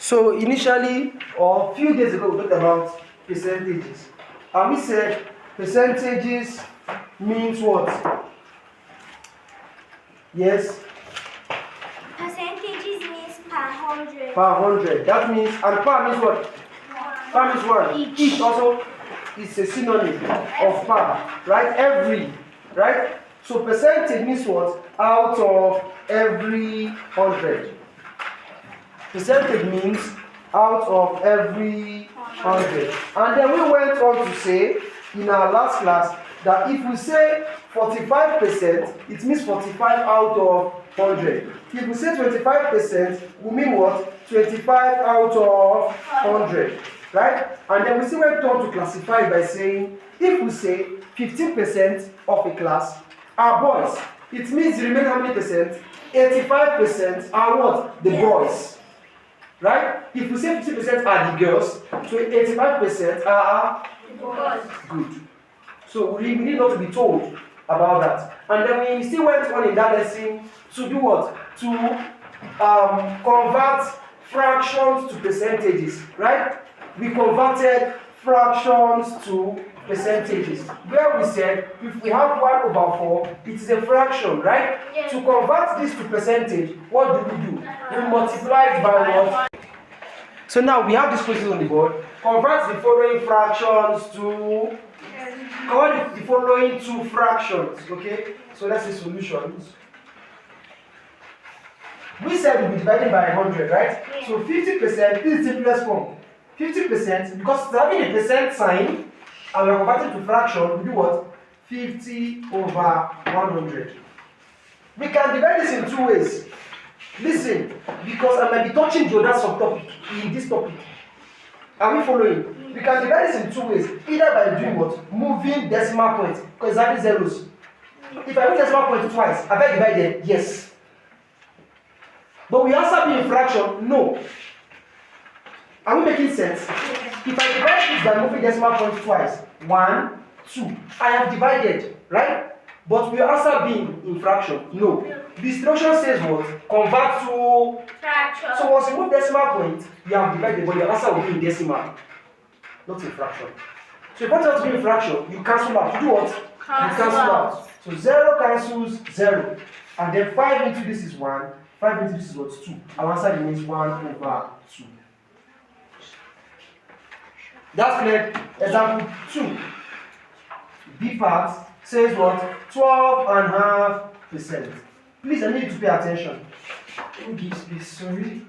So initially, or a few days ago, we talked about percentages. And we said percentages means what? Yes? Percentages means per hundred. Per hundred. That means, and per means what? Per means what? Each also is a synonym of per, right? Every, right? So percentage means what? Out of every 100. Percentage means out of every 100. And then we went on to say in our last class that if we say 45%, it means 45 out of 100. If we say 25%, we mean what? 25 out of 100. Right? And then we still went on to classify by saying if we say 15% of a class are boys, it means the remaining how many percent? 85% are what? The boys. Right? If we say 50% are the girls, so 85% are The boys. good. So we need not to be told about that. And then we still went on in that lesson to do what? To convert fractions to percentages. Right? We converted fractions to percentages. Where we said if we have 1 over 4, it is a fraction, right? Yes. To convert this to percentage, what do? We multiply it by what? So now we have this process on the board. Convert the following fractions to convert the following two fractions. Okay? So let's see solutions. We said we'll be dividing by 100, right? Yeah. So 50%, this is the simplest form. 50%, because it's having a percent sign, and we're converting to fraction, we do what? 50 over 100. We can divide this in two ways. Listen, because I might be touching the other subtopic in this topic. Are we following? We can divide this in two ways. Either by doing what? Moving decimal points, because it's having zeros. If I move decimal point twice, have I divided? Yes. But we also be in fraction? No. Are we making sense? If I divide this by moving decimal point twice, 1, 2, I have divided, right? But we are also being in fraction. No. The instruction says what? Convert to Fraction. So once you move decimal point, you have divided, but your answer will be in decimal, not in fraction. So if you want to be in fraction, you cancel out. You do what? Cancel out. So 0 cancels 0. And then 5 into this is 1. 5 into this is what? 2. Our answer remains 1 over 2. That's clear. Example 2. B part says what? 12.5%. Please, I need you to pay attention. Who gives this? Sorry.